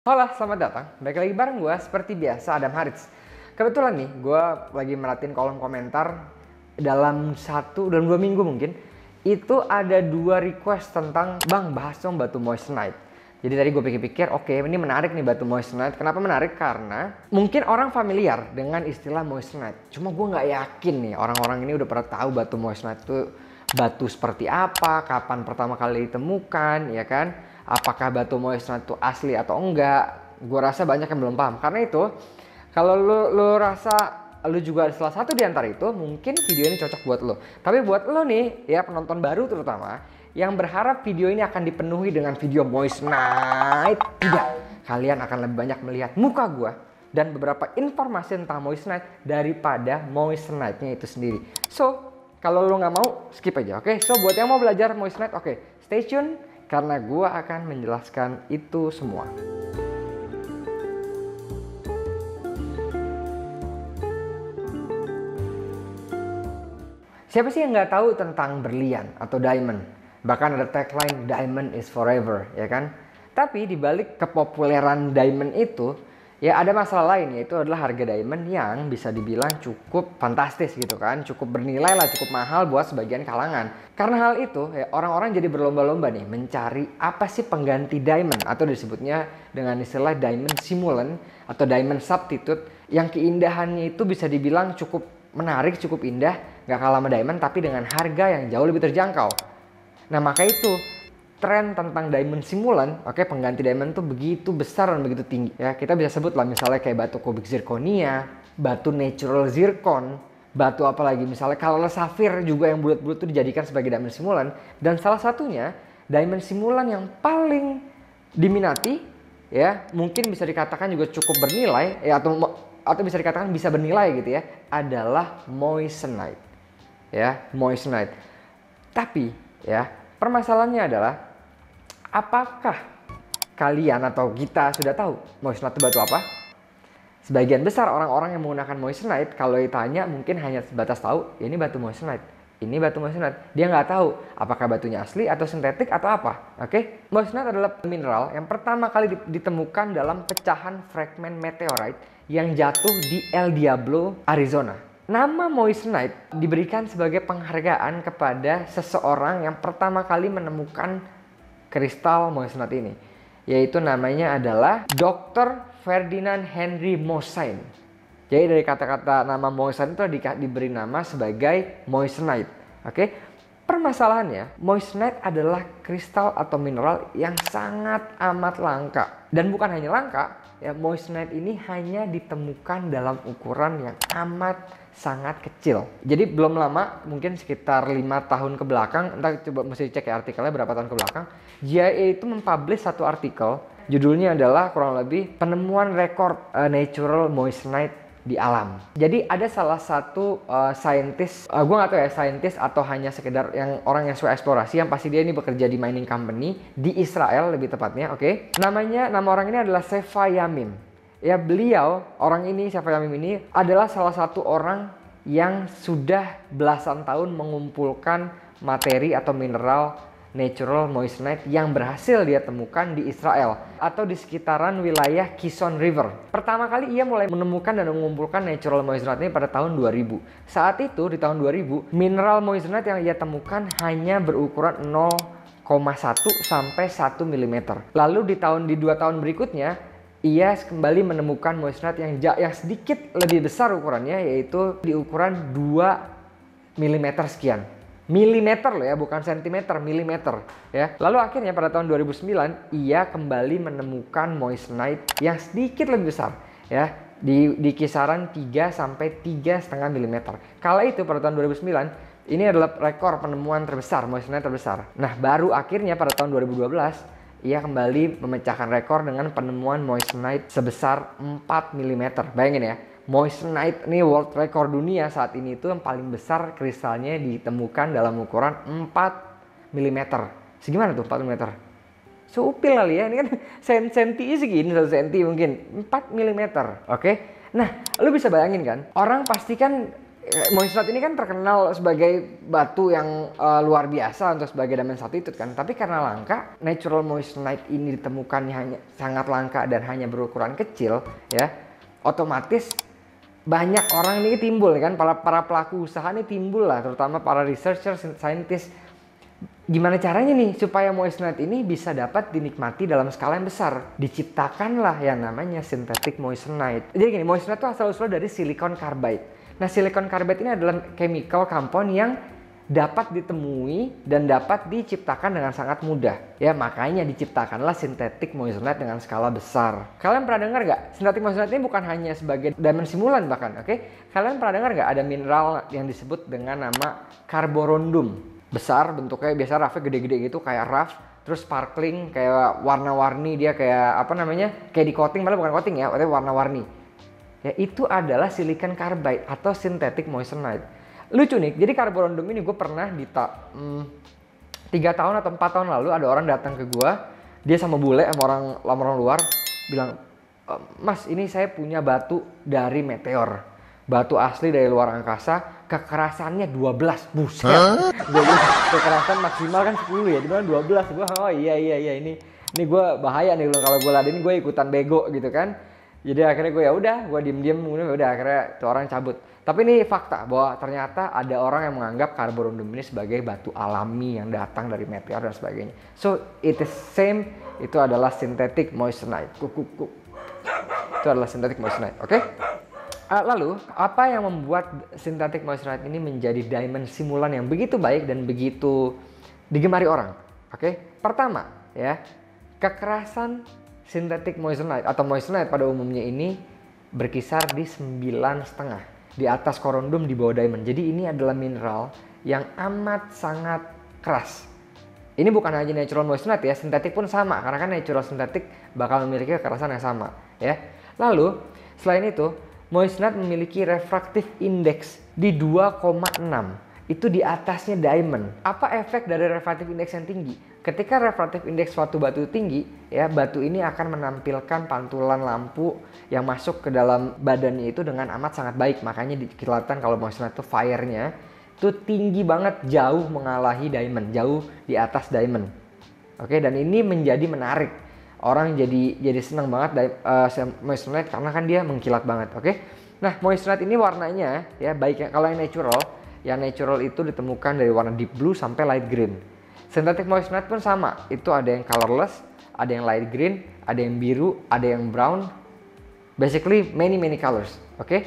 Halo, selamat datang. Balik lagi bareng gue seperti biasa, Adam Harits. Kebetulan nih, gue lagi merhatiin kolom komentar dalam 1 dan 2 minggu mungkin. Itu ada 2 request tentang, Bang, bahas dong batu moissanite. Jadi tadi gue pikir-pikir, oke, ini menarik nih batu moissanite. Kenapa menarik? Karena mungkin orang familiar dengan istilah moissanite. Cuma gue nggak yakin nih, orang-orang ini udah pernah tahu batu moissanite itu batu seperti apa, kapan pertama kali ditemukan, ya kan? Apakah batu moissanite itu asli atau enggak? Gue rasa banyak yang belum paham. Karena itu, kalau lu rasa lu juga salah satu di antara itu, mungkin video ini cocok buat lo. Tapi buat lo nih, ya penonton baru terutama, yang berharap video ini akan dipenuhi dengan video moissanite, tidak. Kalian akan lebih banyak melihat muka gue dan beberapa informasi tentang moissanite daripada moissanite-nya itu sendiri. So, kalau lo nggak mau, skip aja, oke? So, buat yang mau belajar moissanite, oke, stay tune. Karena gue akan menjelaskan itu semua. Siapa sih yang nggak tahu tentang berlian atau diamond? Bahkan ada tagline "Diamond is forever", ya kan? Tapi dibalik kepopuleran diamond itu, ya ada masalah lain, yaitu adalah harga diamond yang bisa dibilang cukup fantastis gitu kan. Cukup bernilai lah, cukup mahal buat sebagian kalangan. Karena hal itu, ya, orang-orang jadi berlomba-lomba nih mencari apa sih pengganti diamond, atau disebutnya dengan istilah diamond simulant atau diamond substitute, yang keindahannya itu bisa dibilang cukup menarik, cukup indah, nggak kalah sama diamond tapi dengan harga yang jauh lebih terjangkau. Nah, maka itu tren tentang diamond simulant, oke, pengganti diamond tuh begitu besar dan begitu tinggi. Ya, kita bisa sebut lah misalnya kayak batu kubik zirconia, batu natural zircon, batu apalagi misalnya colorless sapphire juga yang bulat-bulat itu dijadikan sebagai diamond simulant. Dan salah satunya diamond simulant yang paling diminati, ya mungkin bisa dikatakan juga cukup bernilai, ya atau bisa dikatakan bisa bernilai gitu ya, adalah moissanite. Ya, moissanite. Tapi ya, permasalahannya adalah apakah kalian atau kita sudah tahu moissanite itu batu apa? Sebagian besar orang-orang yang menggunakan moissanite, kalau ditanya mungkin hanya sebatas tahu, ini batu moissanite, ini batu moissanite. Dia nggak tahu apakah batunya asli atau sintetik atau apa. Oke? Moissanite adalah mineral yang pertama kali ditemukan dalam pecahan fragmen meteorite yang jatuh di El Diablo, Arizona. Nama moissanite diberikan sebagai penghargaan kepada seseorang yang pertama kali menemukan kristal moissanite ini, yaitu namanya adalah Dr. Ferdinand Henry Moissan. Jadi dari kata-kata nama Moissan itu diberi nama sebagai moissanite. Oke? Permasalahannya, moissanite adalah kristal atau mineral yang sangat amat langka. Dan bukan hanya langka, ya, moissanite ini hanya ditemukan dalam ukuran yang amat sangat kecil. Jadi belum lama, mungkin sekitar 5 tahun ke belakang, entah coba mesti cek ya artikelnya berapa tahun ke belakang, JIA itu mempublish satu artikel, judulnya adalah kurang lebih penemuan rekor natural moissanite di alam. Jadi ada salah satu saintis, gue nggak tahu ya saintis atau hanya sekedar yang orang yang suka eksplorasi, yang pasti dia ini bekerja di mining company di Israel lebih tepatnya, oke? Nama orang ini adalah Sefa Yamim. Ya, beliau, orang ini, Sefa Yamim ini adalah salah satu orang yang sudah belasan tahun mengumpulkan materi atau mineral natural moissanite yang berhasil dia temukan di Israel atau di sekitaran wilayah Kishon River. Pertama kali ia mulai menemukan dan mengumpulkan natural moissanite ini pada tahun 2000. Saat itu di tahun 2000, mineral moissanite yang ia temukan hanya berukuran 0,1 sampai 1 mm. Lalu di 2 tahun berikutnya, ia kembali menemukan moissanite yang sedikit lebih besar ukurannya, yaitu di ukuran 2 mm sekian. Milimeter loh ya, bukan sentimeter, milimeter ya. Lalu akhirnya pada tahun 2009 ia kembali menemukan moissanite yang sedikit lebih besar ya, di kisaran 3 sampai 3,5 mm. Kala itu pada tahun 2009 ini adalah rekor penemuan terbesar, moissanite terbesar. Nah, baru akhirnya pada tahun 2012 ia kembali memecahkan rekor dengan penemuan moissanite sebesar 4 mm. Bayangin ya, moissanite ini world record dunia saat ini itu yang paling besar kristalnya ditemukan dalam ukuran 4 mm. Segimana tuh 4 mm? Seupil kali ya, ini kan senti segini, 1 senti mungkin, 4 mm. Oke? Nah, lu bisa bayangin kan, orang pasti kan moissanite ini kan terkenal sebagai batu yang luar biasa untuk sebagai diamond substitute kan. Tapi karena langka, natural moissanite ini ditemukannya hanya sangat langka dan hanya berukuran kecil, ya, otomatis banyak orang ini timbul kan, para pelaku usaha ini timbul lah, terutama para researcher, scientist. Gimana caranya nih supaya moissanite ini bisa dapat dinikmati dalam skala yang besar? Diciptakanlah yang namanya synthetic moissanite. Jadi gini, moissanite itu asal-usul dari silicon carbide. Nah, silicon carbide ini adalah chemical compound yang dapat ditemui dan dapat diciptakan dengan sangat mudah. Ya, makanya diciptakanlah synthetic moissanite dengan skala besar. Kalian pernah dengar nggak? Synthetic moissanite ini bukan hanya sebagai diamond simulan bahkan, oke? Kalian pernah dengar nggak ada mineral yang disebut dengan nama carborundum? Besar bentuknya, biasa rough-nya gede-gede gitu kayak rough, terus sparkling kayak warna-warni, dia kayak apa namanya, kayak di coating, malah bukan coating ya, tapi warna-warni ya. Itu adalah silicon carbide atau synthetic moissanite. Lucu nih, jadi carborundum ini gue pernah 3 tahun atau 4 tahun lalu ada orang datang ke gue, dia sama bule, sama orang luar, bilang, "Mas, ini saya punya batu dari meteor, batu asli dari luar angkasa, kekerasannya 12, buset." Jadi kekerasan maksimal kan 10 ya, di mana 12. Gue, oh iya ini gue bahaya nih kalau gue ladenin, gue ikutan bego gitu kan. Jadi akhirnya gue ya udah, gue diem udah, akhirnya tuh orang cabut. Tapi ini fakta bahwa ternyata ada orang yang menganggap carborundum ini sebagai batu alami yang datang dari meteor dan sebagainya. So it is same, itu adalah synthetic moissanite. Itu adalah synthetic moissanite, oke? Lalu, apa yang membuat synthetic moissanite ini menjadi diamond simulan yang begitu baik dan begitu digemari orang? Oke, pertama ya, kekerasan synthetic moissanite atau moissanite pada umumnya ini berkisar di 9,5, di atas corundum, di bawah diamond. Jadi ini adalah mineral yang amat sangat keras. Ini bukan hanya natural moissanite ya, sintetik pun sama, karena kan natural sintetik bakal memiliki kekerasan yang sama ya. Lalu, selain itu, moissanite memiliki refractive index di 2,6. Itu di atasnya diamond. Apa efek dari refractive index yang tinggi? Ketika refractive index suatu batu tinggi, ya, batu ini akan menampilkan pantulan lampu yang masuk ke dalam badannya itu dengan amat sangat baik. Makanya kelihatan kalau moissanite itu fire-nya itu tinggi banget, jauh mengalahi diamond, jauh di atas diamond. Oke, dan ini menjadi menarik. Orang jadi senang banget moissanite karena kan dia mengkilat banget, oke? Nah, moissanite ini warnanya ya, baik kalau yang natural itu ditemukan dari warna deep blue sampai light green. Synthetic moissanite pun sama, itu ada yang colorless, ada yang light green, ada yang biru, ada yang brown. Basically many colors, oke?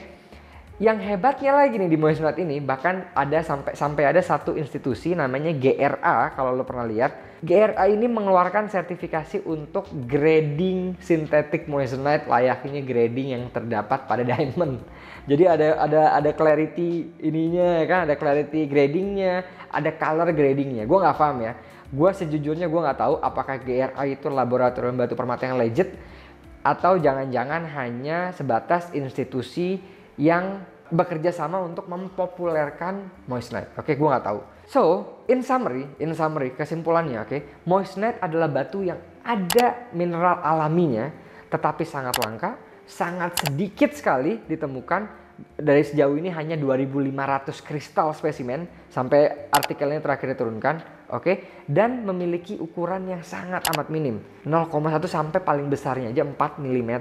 Yang hebatnya lagi nih di moissanite ini, bahkan ada sampai ada satu institusi namanya GRA, kalau lo pernah lihat. GRA ini mengeluarkan sertifikasi untuk grading synthetic moissanite layaknya grading yang terdapat pada diamond. Jadi ada clarity ininya kan, ada clarity gradingnya, ada color gradingnya. Gue nggak paham ya. Gue sejujurnya gue nggak tahu apakah GRA itu laboratorium batu permata yang legit atau jangan-jangan hanya sebatas institusi yang bekerja sama untuk mempopulerkan moissanite. Oke, gue nggak tahu. So, in summary, kesimpulannya, oke, moissanite adalah batu yang ada mineral alaminya, tetapi sangat langka, sangat sedikit sekali ditemukan. Dari sejauh ini hanya 2.500 kristal spesimen sampai artikelnya terakhir diturunkan, oke, dan memiliki ukuran yang sangat amat minim, 0,1 sampai paling besarnya aja 4 mm.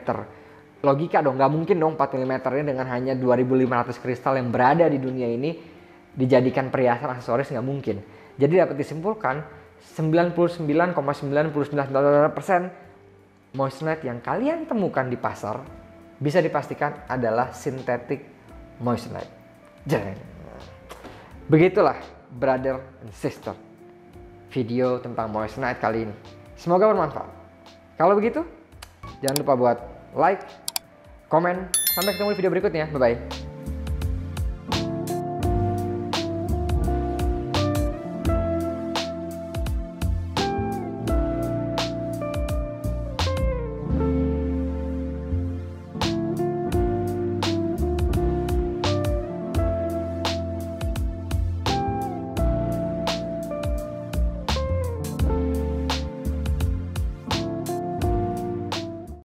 Logika dong, nggak mungkin dong 4 mm ini dengan hanya 2.500 kristal yang berada di dunia ini dijadikan perhiasan aksesoris, nggak mungkin. Jadi dapat disimpulkan 99,999% moissanite yang kalian temukan di pasar bisa dipastikan adalah synthetic moissanite. Begitulah brother and sister, video tentang moissanite kali ini. Semoga bermanfaat. Kalau begitu, jangan lupa buat like, komen. Sampai ketemu di video berikutnya. Bye-bye.